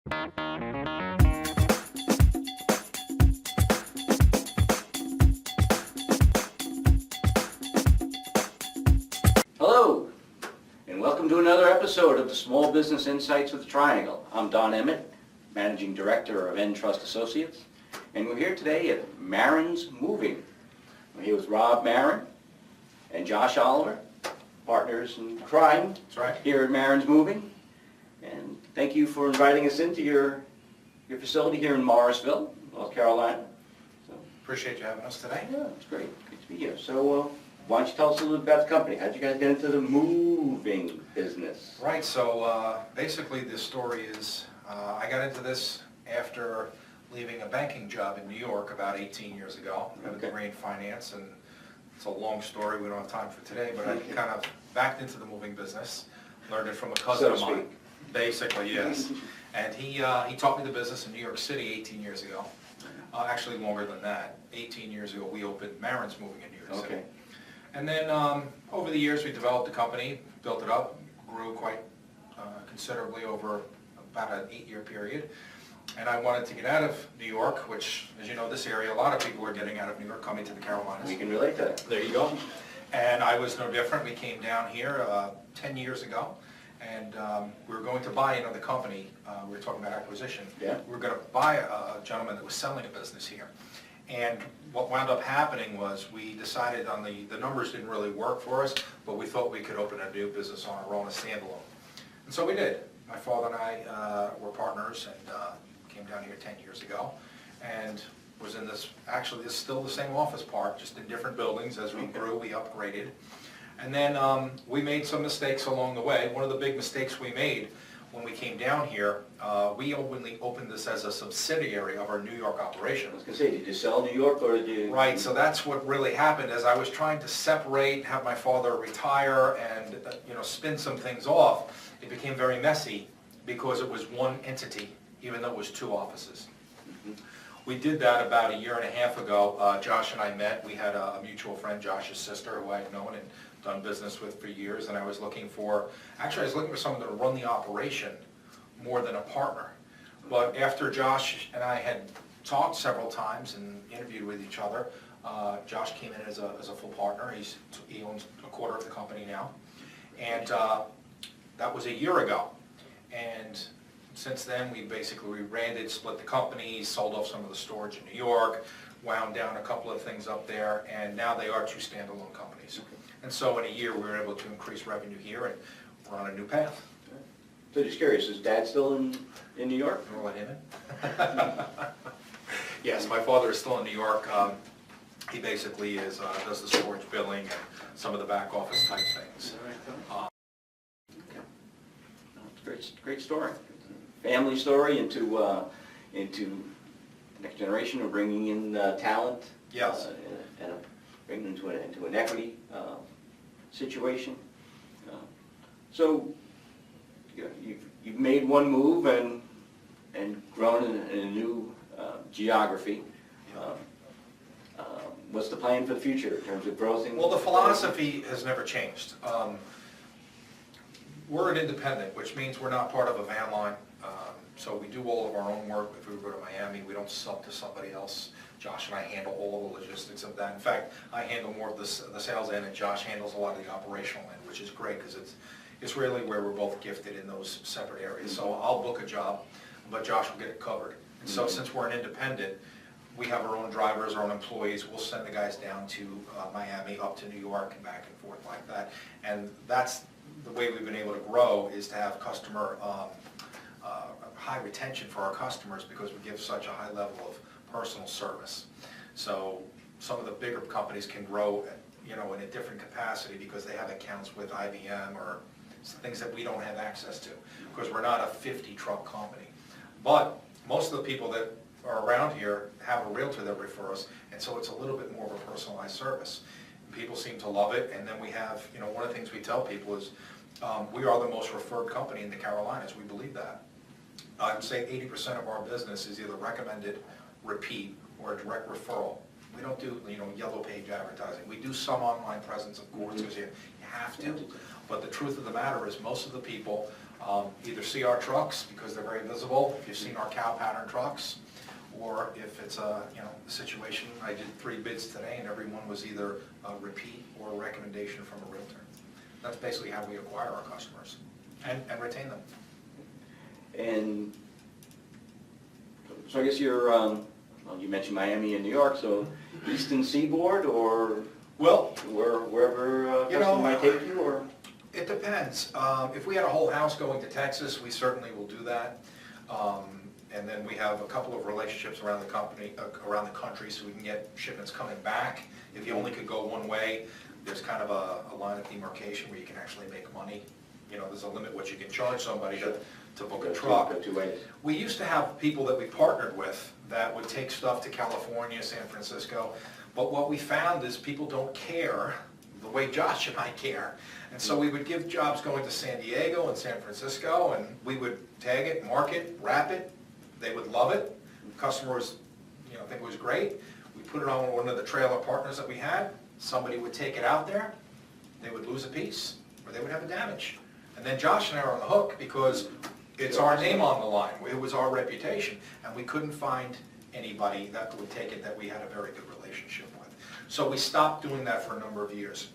Hello, and welcome to another episode of the Small Business Insights with the Triangle. I'm Don Emmett, Managing Director of Trust Associates, and we're here today at Marrins Mooving. We're here with Rob Marrin and Josh Oliver, partners in crime. That's right. Here at Marrins Mooving. And thank you for inviting us into your facility here in Morrisville, North Carolina. So, Appreciate you having us today. yeah, it's great. Good to be here. So why don't you tell us a little bit about the company? How'd you guys get into the moving business? Right, so basically the story is I got into this after leaving a banking job in New York about 18 years ago. I have a degree in finance, and it's a long story, we don't have time for today, but I kind of backed into the moving business, learned it from a cousin of mine. Basically, yes. And he taught me the business in New York City 18 years ago. Actually longer than that. 18 years ago we opened Marrins Moving in New York City. Okay. And then over the years we developed the company, built it up, grew quite considerably over about an 8-year period. And I wanted to get out of New York, which, as you know, this area, a lot of people are getting out of New York, coming to the Carolinas. We can relate to that. There you go. And I was no different. We came down here 10 years ago, and we were going to buy another company. We were talking about acquisition. Yeah. We were going to buy a gentleman that was selling a business here. And what wound up happening was we decided on the numbers didn't really work for us, but we thought we could open a new business on our own, a standalone. And so we did. My father and I were partners and came down here 10 years ago, and was in this, actually this is still the same office park, just in different buildings. As we grew, we upgraded. And then we made some mistakes along the way. One of the big mistakes we made when we came down here, we opened this as a subsidiary of our New York operation. I was going to say, did you sell New York or did you? Right, so that's what really happened. As I was trying to separate, have my father retire and spin some things off, it became very messy because it was one entity, even though it was 2 offices. We did that about 1.5 years ago. Josh and I met. We had a mutual friend, Josh's sister, who I had known and done business with for years, and I was looking for someone to run the operation more than a partner. But after Josh and I had talked several times and interviewed with each other, Josh came in as a full partner. He owns a quarter of the company now, and that was 1 year ago. And since then, we basically rebranded, split the company, sold off some of the storage in New York, wound down a couple of things up there, and now they are 2 standalone companies. And so in 1 year, we were able to increase revenue here, and we're on a new path. So just curious, is Dad still in New York? You want to let him in? Yes, my father is still in New York. He basically does the storage billing and some of the back office type things. Great story. Family story into next generation of bringing in talent. Yes. And bringing into an equity situation. So you've made one move and grown in a new geography. What's the plan for the future in terms of growth? Well, the philosophy has never changed. We're an independent, which means we're not part of a van line. So we do all of our own work. If we go to Miami, we don't sell to somebody else. Josh and I handle all of the logistics of that. In fact, I handle more of the sales end, and Josh handles a lot of the operational end, which is great because it's really where we're both gifted in those separate areas. So I'll book a job, but Josh will get it covered. And so since we're an independent, we have our own drivers, our own employees. We'll send the guys down to Miami, up to New York, and back and forth like that. And that's the way we've been able to grow, is to have customer high retention for our customers, because we give such a high level of personal service. So some of the bigger companies can grow in a different capacity because they have accounts with IBM or things that we don't have access to, because we're not a 50-truck company. But most of the people that are around here have a realtor that refer us, and so it's a little bit more of a personalized service. People seem to love it. And then we have, one of the things we tell people is we are the most referred company in the Carolinas. We believe that. I would say 80% of our business is either recommended, repeat, or a direct referral. We don't do yellow page advertising. We do some online presence, of course, because you have to. But the truth of the matter is most of the people Either see our trucks because they're very visible, if you've seen our cow pattern trucks, or if it's a, a situation, I did 3 bids today and every one was either a repeat or a recommendation from a realtor. That's basically how we acquire our customers and retain them. And so I guess you're, well, you mentioned Miami and New York, so Eastern Seaboard or Well, wherever customer might take you, or? it depends. If we had a whole house going to Texas, we certainly will do that. And then we have a couple of relationships around the country, so we can get shipments coming back. If you only could go one way, there's kind of a line of demarcation where you can actually make money. There's a limit what you can charge somebody to book a truck. Go 2 ways. We used to have people that we partnered with that would take stuff to California, San Francisco, but what we found is people don't care the way Josh and I care. And so we would give jobs going to San Diego and San Francisco, and we would tag it, mark it, wrap it. They would love it. Customers, think it was great. We put it on one of the trailer partners that we had. Somebody would take it out there. They would lose a piece, or they would have a damage. And then Josh and I are on the hook because it's our name on the line. It was our reputation, and we couldn't find anybody that would take it that we had a very good relationship with. So we stopped doing that for a number of years.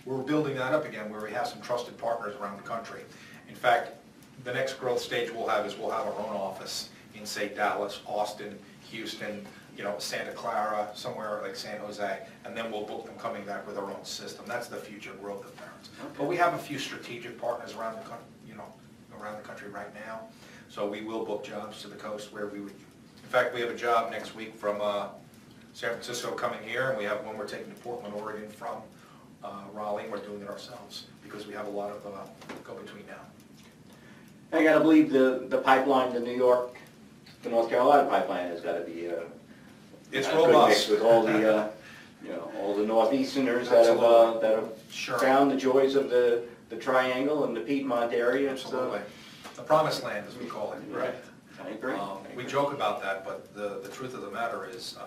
We're building that up again where we have some trusted partners around the country. In fact, the next growth stage we'll have is we'll have our own office in, say, Dallas, Austin, Houston, Santa Clara, somewhere like San Jose, and then we'll book them coming back with our own system. That's the future growth of Marrins. Okay. But we have a few strategic partners around the country right now, so we will book jobs to the coast where we would. In fact, we have a job next week from San Francisco coming here, and we have one we're taking to Portland, Oregon from Raleigh. We're doing it ourselves because we have a lot of go-between now. I gotta believe the pipeline to New York, the North Carolina pipeline has gotta be it's a good robust mix with all the all the Northeasterners that have Sure. found the joys of the Triangle and the Piedmont area. Absolutely. The promised land, as we call it. Right. I agree. We joke about that, but the truth of the matter is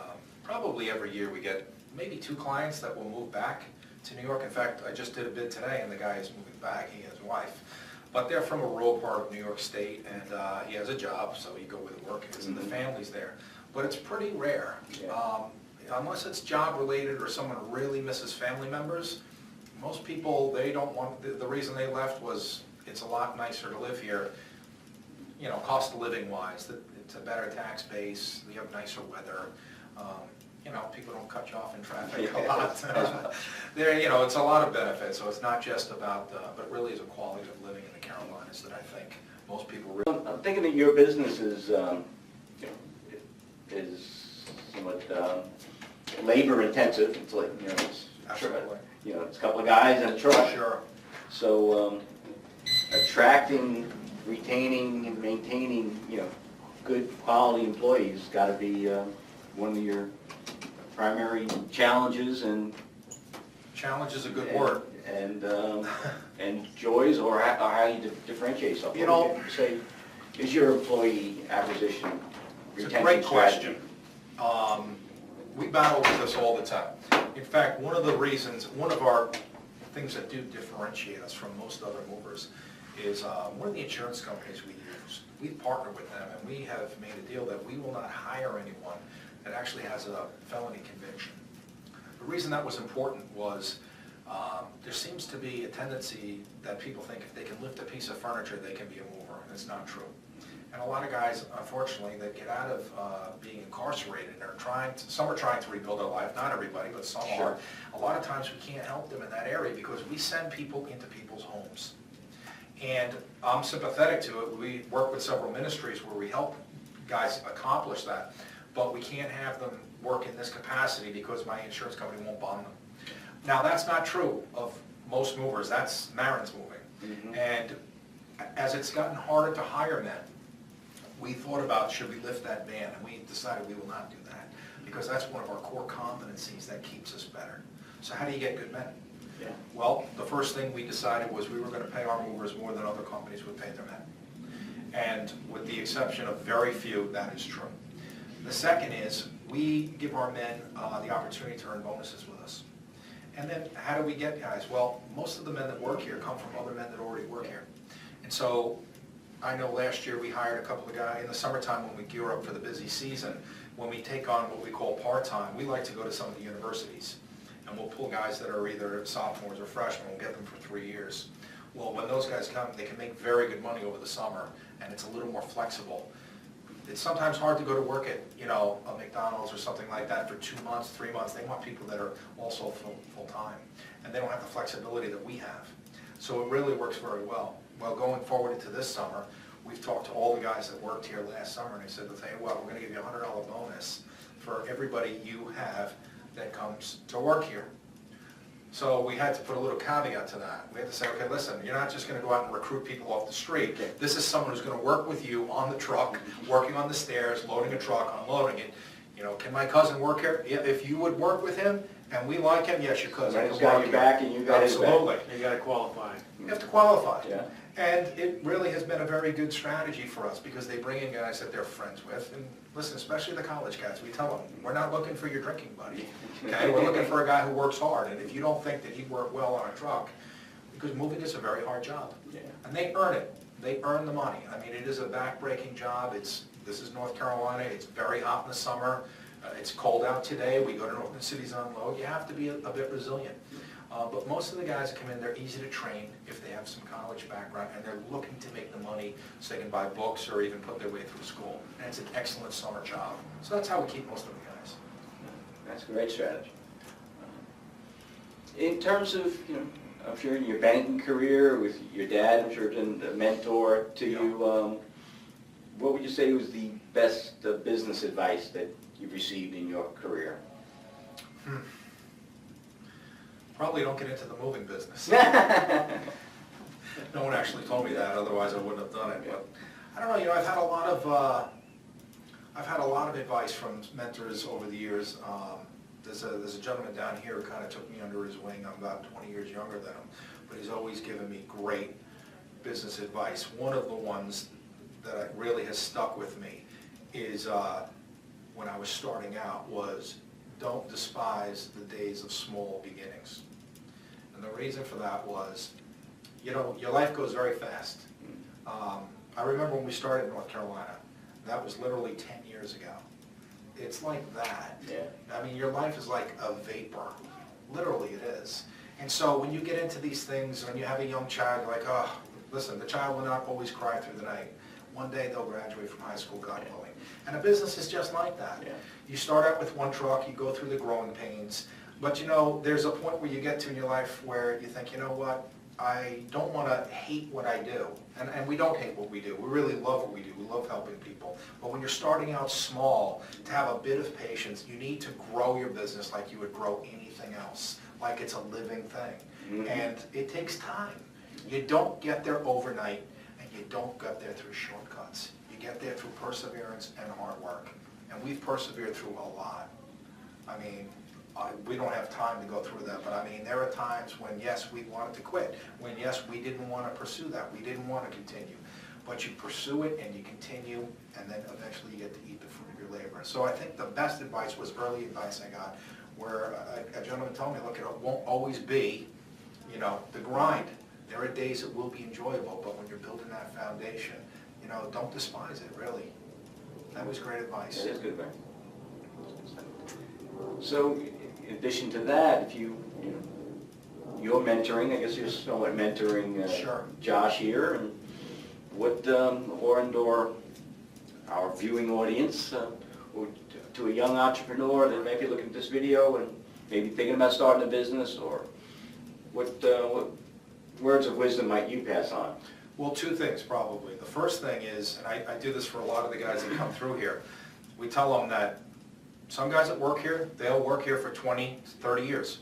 probably every year we get maybe 2 clients that will move back to New York. In fact, I just did a bid today, and the guy is moving back, he and his wife. But they're from a rural part of New York State, and he has a job, so you go where the work is, and the family's there. But it's pretty rare. Yeah. Unless it's job-related or someone really misses family members, most people, they don't want, the reason they left was it's a lot nicer to live here, cost of living wise. It's a better tax base, you have nicer weather. People don't cut you off in traffic a lot. It's a lot of benefits, so it's not just about, but really is a quality of living in the Carolinas that I think most people really. I'm thinking that your business is somewhat labor intensive. It's like Absolutely. It's a couple of guys and a truck. Sure. So attracting, retaining, and maintaining good quality employees got to be one of your primary challenges and. Challenge is a good word. And joys, or how you differentiate yourself. What would you say is your employee acquisition It's a retention great strategy? question. We battle with this all the time. In fact, one of our things that do differentiate us from most other movers is one of the insurance companies we use. We partner with them, and we have made a deal that we will not hire anyone that actually has a felony conviction. The reason that was important was there seems to be a tendency that people think if they can lift a piece of furniture, they can be a mover, and it's not true. And a lot of guys, unfortunately, that get out of being incarcerated are some are trying to rebuild their life, not everybody, but some are. A lot of times we can't help them in that area because we send people into people's homes. And I'm sympathetic to it. We work with several ministries where we help guys accomplish that, but we can't have them work in this capacity because my insurance company won't bond them. Now, that's not true of most movers. That's Marrins moving. Mm-hmm. And as it's gotten harder to hire men, we thought about should we lift that ban, and we decided we will not do that because that's one of our core competencies that keeps us better. So how do you get good men? Yeah. Well, the first thing we decided was we were going to pay our movers more than other companies would pay their men. And with the exception of very few, that is true. The second is we give our men the opportunity to earn bonuses with us. And then how do we get guys? Well, most of the men that work here come from other men that already work here. And so I know last year we hired a couple of guys, in the summertime when we gear up for the busy season, when we take on what we call part-time, we like to go to some of the universities. And we'll pull guys that are either sophomores or freshmen, we'll get them for 3 years. Well, when those guys come, they can make very good money over the summer, and it's a little more flexible. It's sometimes hard to go to work at, a McDonald's or something like that for 2 months, 3 months. They want people that are also full-time, and they don't have the flexibility that we have. So it really works very well. Well, going forward into this summer, we've talked to all the guys that worked here last summer, and they said, well, we're going to give you a $100 bonus for everybody you have that comes to work here. So we had to put a little caveat to that. We had to say, okay, listen, you're not just going to go out and recruit people off the street. This is someone who's going to work with you on the truck, working on the stairs, loading a truck, unloading it. Can my cousin work here? Yeah, if you would work with him and we like him, yes, your cousin He's got your back and you got his back. Absolutely. You gotta qualify. You have to qualify. Yeah. And it really has been a very good strategy for us because they bring in guys that they're friends with. And listen, especially the college guys, we tell them, we're not looking for your drinking buddy. Okay, we're looking for a guy who works hard. And if you don't think that he'd work well on a truck, because moving is a very hard job. Yeah. And they earn it. They earn the money. I mean, it is a back-breaking job. This is North Carolina. It's very hot in the summer. It's cold out today. We go to Northern cities on load. You have to be a bit resilient. But most of the guys that come in, they're easy to train if they have some college background, and they're looking to make the money so they can buy books or even put their way through school. And it's an excellent summer job. So that's how we keep most of the guys. That's a great strategy. In terms of, I'm sure in your banking career with your dad, I'm sure been a mentor to you. What would you say was the best business advice that you've received in your career? Probably don't get into the moving business. No one actually told me that, otherwise I wouldn't have done it. But I don't know, I've had a lot of advice from mentors over the years. There's a gentleman down here who kind of took me under his wing. I'm about 20 years younger than him, but he's always given me great business advice. One of the ones that really has stuck with me is when I was starting out was, don't despise the days of small beginnings. And the reason for that was, your life goes very fast. I remember when we started in North Carolina, that was literally 10 years ago. It's like that. Yeah. I mean, your life is like a vapor. Literally it is. And so when you get into these things, when you have a young child, you're like, oh, listen, the child will not always cry through the night. One day they'll graduate from high school, God willing. And a business is just like that. Yeah. You start out with one truck, you go through the growing pains, but there's a point where you get to in your life where you think, you know what, I don't want to hate what I do. And we don't hate what we do. We really love what we do. We love helping people. But when you're starting out small, to have a bit of patience, you need to grow your business like you would grow anything else, like it's a living thing. Mm-hmm. And it takes time. You don't get there overnight, and you don't get there through shortcuts. You get there through perseverance and hard work. And we've persevered through a lot. I mean, we don't have time to go through that, but I mean, there are times when, yes, we wanted to quit. When, yes, we didn't want to pursue that. We didn't want to continue. But you pursue it and you continue, and then eventually you get to eat the fruit of your labor. So I think the best advice was early advice I got, where a gentleman told me, look, it won't always be, the grind. There are days it will be enjoyable, but when you're building that foundation, don't despise it, really. That was great advice. That is good advice. So, in addition to that, if you're mentoring, I guess you're somewhat mentoring Sure. Josh here, and what, or our viewing audience, or to a young entrepreneur that may be looking at this video and maybe thinking about starting a business, or what words of wisdom might you pass on? Well, two things probably. The first thing is, and I do this for a lot of the guys that come through here, we tell them that some guys that work here, they'll work here for 20, 30 years.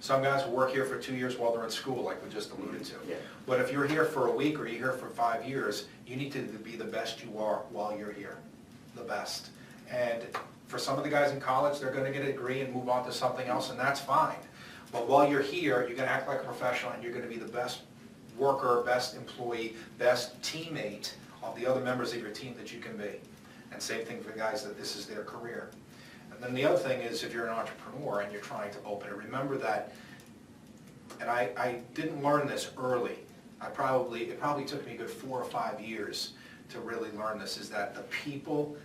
Some guys will work here for 2 years while they're in school, like we just alluded to. Yeah. But if you're here for a week or you're here for 5 years, you need to be the best you are while you're here, the best. And for some of the guys in college, they're going to get a degree and move on to something else, and that's fine. But while you're here, you're going to act like a professional, and you're going to be the best worker, best employee, best teammate of the other members of your team that you can be. And same thing for guys that this is their career. And then the other thing is, if you're an entrepreneur and you're trying to open it, remember that, and I didn't learn this early. it probably took me a good 4 or 5 years to really learn this, is that the people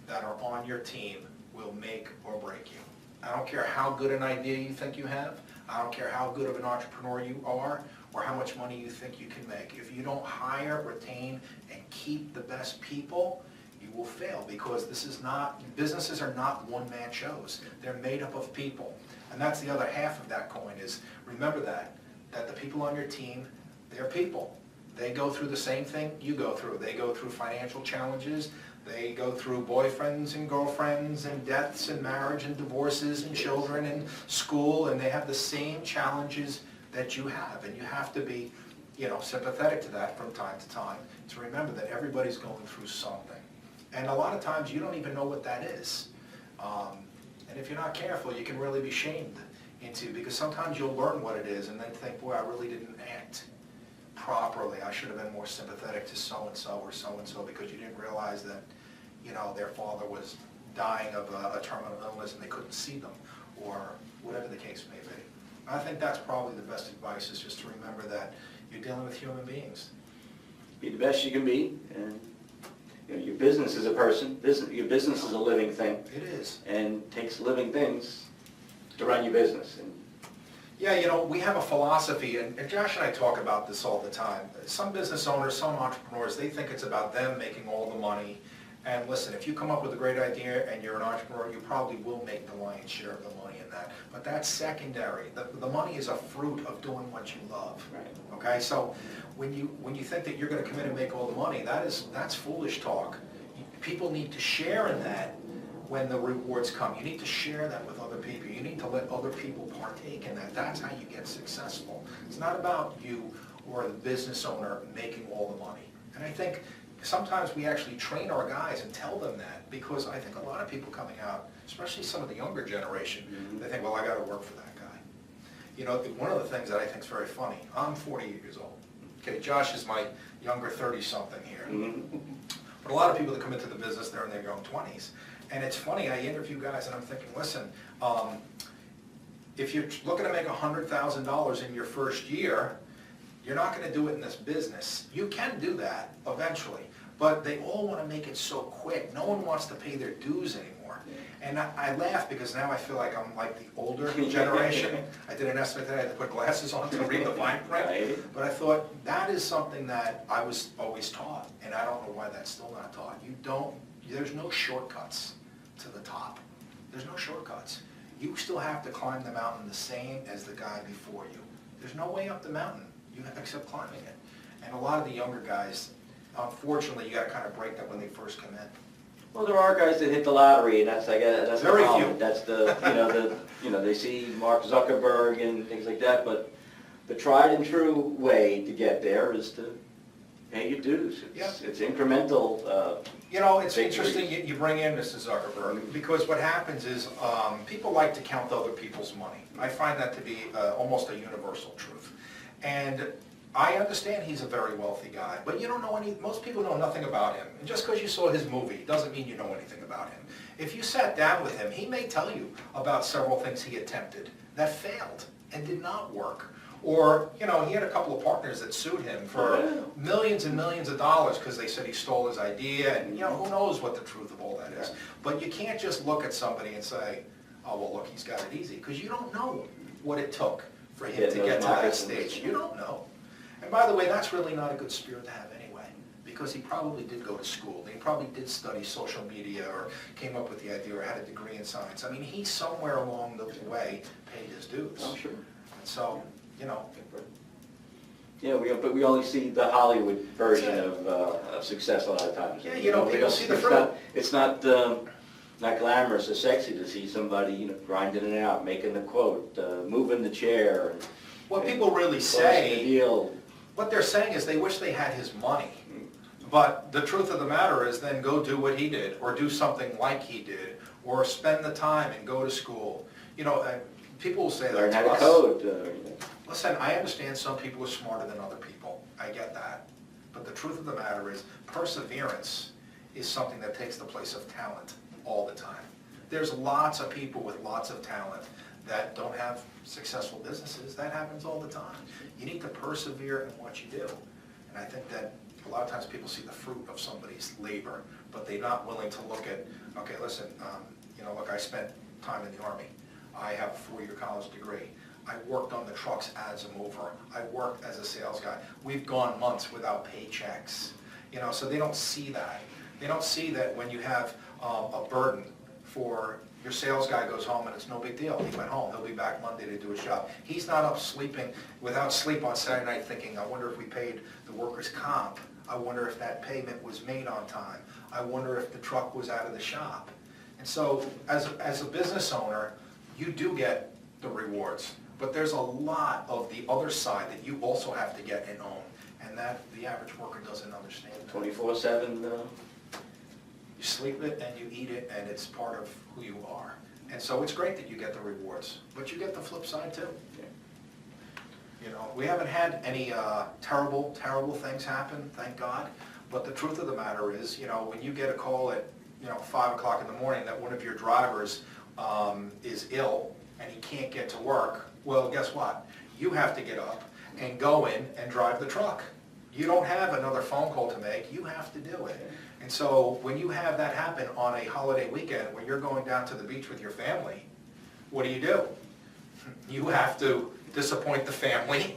that are on your team will make or break you. I don't care how good an idea you think you have. I don't care how good of an entrepreneur you are or how much money you think you can make. If you don't hire, retain, and keep the best people, you will fail, because businesses are not one-man shows. They're made up of people. And that's the other half of that coin, is remember that the people on your team, they're people. They go through the same thing you go through. They go through financial challenges. They go through boyfriends and girlfriends and deaths and marriage and divorces and children and school, and they have the same challenges that you have. And you have to be, sympathetic to that from time to time, to remember that everybody's going through something. And a lot of times you don't even know what that is. And if you're not careful, you can really be shamed into, because sometimes you'll learn what it is and then think, boy, I really didn't act properly. I should have been more sympathetic to so-and-so or so-and-so, because you didn't realize that, their father was dying of a terminal illness and they couldn't see them, or whatever the case may be. I think that's probably the best advice, is just to remember that you're dealing with human beings. Be the best you can be, and your business is a person. Your business is a living thing. It is. And it takes living things to run your business. And yeah, we have a philosophy, and Josh and I talk about this all the time. Some business owners, some entrepreneurs, they think it's about them making all the money. And listen, if you come up with a great idea and you're an entrepreneur, you probably will make the lion's share of the money in that. But that's secondary. The money is a fruit of doing what you love. Right. Okay, so when you think that you're going to come in and make all the money, that's foolish talk. People need to share in that when the rewards come. You need to share that with other people. You need to let other people partake in that. That's how you get successful. It's not about you or the business owner making all the money. And I think sometimes we actually train our guys and tell them that, because I think a lot of people coming out, especially some of the younger generation, they think, well, I got to work for that guy. One of the things that I think is very funny, I'm 48 years old. Okay, Josh is my younger 30-something here. But a lot of people that come into the business, they're in their young 20s. And it's funny, I interview guys and I'm thinking, listen, if you're looking to make $100,000 in your first year, you're not going to do it in this business. You can do that eventually, but they all want to make it so quick. No one wants to pay their dues anymore. And I laugh, because now I feel like I'm like the older generation. I did an estimate that I had to put glasses on to read the fine print. Right. But I thought that is something that I was always taught, and I don't know why that's still not taught. There's no shortcuts to the top. There's no shortcuts. You still have to climb the mountain the same as the guy before you. There's no way up the mountain. You have to accept climbing it. And a lot of the younger guys, unfortunately, you got to kind of break that when they first come in. well, there are guys that hit the lottery, and that's Very the problem. few. That's they see Mark Zuckerberg and things like that, but the tried and true way to get there is to pay your dues. It's incremental. It's victories. interesting you bring in Mr. Zuckerberg, because what happens is people like to count other people's money. I find that to be almost a universal truth. And I understand he's a very wealthy guy, but most people know nothing about him. And just because you saw his movie doesn't mean you know anything about him. If you sat down with him, he may tell you about several things he attempted that failed and did not work. Or, he had a couple of partners that sued him for millions and millions of dollars because they said he stole his idea, and, who knows what the truth of all that is. But you can't just look at somebody and say, oh, well, look, he's got it easy, because you don't know what it took for him to get to that stage. You don't know. And by the way, that's really not a good spirit to have anyway, because he probably did go to school. He probably did study social media, or came up with the idea, or had a degree in science. I mean, he somewhere along the way paid his dues. I'm sure. And so, Yeah, but we only see the Hollywood version of success a lot of times. Yeah, people see the fruit. It's not glamorous or sexy to see somebody, grinding it out, making the quote, moving the chair. What people really say, what they're saying is they wish they had his money. But the truth of the matter is, then go do what he did, or do something like he did, or spend the time and go to school. People will say that learn to how to us. code. Listen, I understand some people are smarter than other people. I get that. But the truth of the matter is, perseverance is something that takes the place of talent all the time. There's lots of people with lots of talent that don't have successful businesses. That happens all the time. You need to persevere in what you do. And I think that a lot of times people see the fruit of somebody's labor, but they're not willing to look at, okay, listen, look, I spent time in the Army. I have a 4-year college degree. I worked on the trucks as a mover. I worked as a sales guy. We've gone months without paychecks. So they don't see that. They don't see that when you have a burden for your sales guy goes home and it's no big deal. He went home. He'll be back Monday to do his job. He's not up sleeping without sleep on Saturday night thinking, I wonder if we paid the workers' comp. I wonder if that payment was made on time. I wonder if the truck was out of the shop. And so as a business owner, you do get the rewards. But there's a lot of the other side that you also have to get and own. And that the average worker doesn't understand. 24/7. You sleep it and you eat it, and it's part of who you are. And so it's great that you get the rewards, but you get the flip side too. We haven't had any terrible things happen, thank God. But the truth of the matter is, when you get a call at 5 o'clock in the morning that one of your drivers is ill and he can't get to work, well, guess what? You have to get up and go in and drive the truck. You don't have another phone call to make, you have to do it. And so when you have that happen on a holiday weekend, when you're going down to the beach with your family, what do? You have to disappoint the family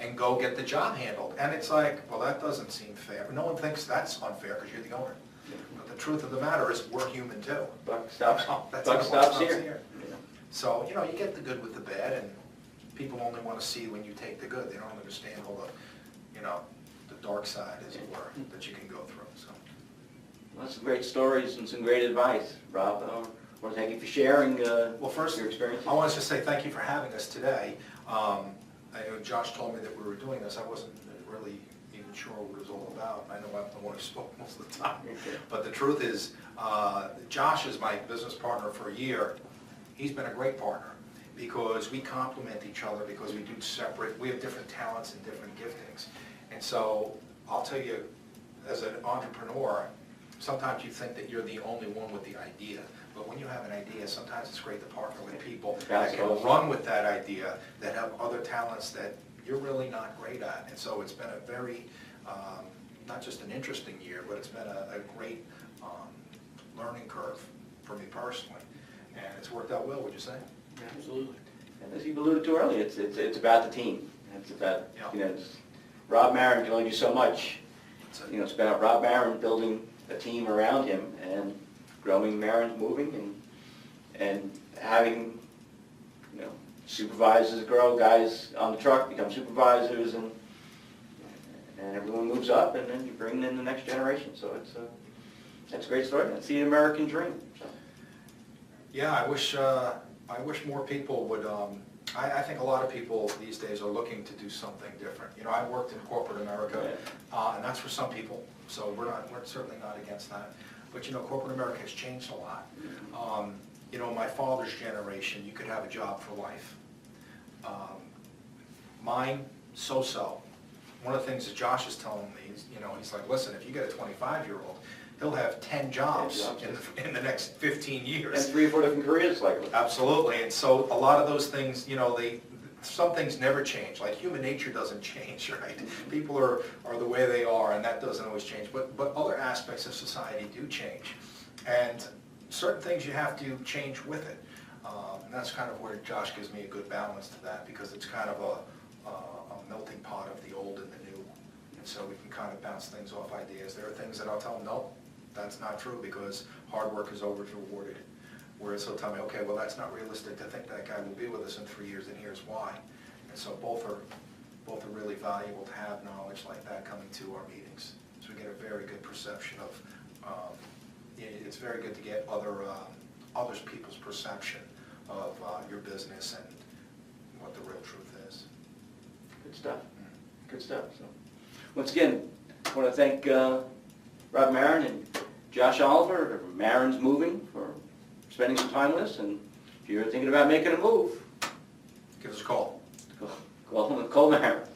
and go get the job handled. And it's like, well, that doesn't seem fair. No one thinks that's unfair because you're the owner. But the truth of the matter is we're human too. Buck stops, That's buck how it stops stops here. So, you get the good with the bad, and people only want to see when you take the good. They don't understand all the, the dark side, as it were, that you can go through, so. Well, that's some great stories and some great advice, Rob. I want to thank you for sharing Well, first, your experience. I want to just say thank you for having us today. I know Josh told me that we were doing this. I wasn't really even sure what it was all about. I know I'm the one who spoke most of the time. But the truth is, Josh is my business partner for a year. He's been a great partner because we complement each other, because we have different talents and different giftings. And so I'll tell you, as an entrepreneur, sometimes you think that you're the only one with the idea. But when you have an idea, sometimes it's great to partner with people that can run with that idea, that have other talents that you're really not great at. And so it's been a very, not just an interesting year, but it's been a great learning curve for me personally. And it's worked out well, would you say? Absolutely. And as you alluded to earlier, it's about the team. It's about, Yeah. Rob Marrin can only do so much. That's it. It's about Rob Marrin building a team around him and growing Marrins Moving and having, supervisors grow, guys on the truck become supervisors, and everyone moves up, and then you bring in the next generation. So that's a great story. That's the American dream. So. Yeah, I wish more people would, I think a lot of people these days are looking to do something different. I worked in corporate America, and that's for some people, so we're certainly not against that. But corporate America has changed a lot. My father's generation, you could have a job for life. Mine, so-so. One of the things that Josh is telling me is, he's like, listen, if you get a 25-year-old, he'll have 10 jobs in the next 15 years. And 3 or 4 different careers, likely. Absolutely, and so a lot of those things, some things never change, like human nature doesn't change, right? People are the way they are, and that doesn't always change, but other aspects of society do change. And certain things you have to change with it. And that's kind of where Josh gives me a good balance to that, because it's kind of a melting pot of the old and the new. And so we can kind of bounce things off ideas. There are things that I'll tell him, no, that's not true, because hard work is always rewarded. Whereas he'll tell me, okay, well, that's not realistic to think that guy will be with us in 3 years, and here's why. And so both are really valuable to have knowledge like that coming to our meetings. So we get a very good perception of, it's very good to get other people's perception of your business and what the real truth is. Good stuff. Good stuff. So, once again, I want to thank Rob Marrin and Josh Oliver of Marrins Moving for spending some time with us. And if you're thinking about making a move, Give us a call. call Marrins.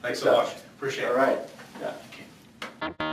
Thanks so much. Appreciate it. All right. Yeah.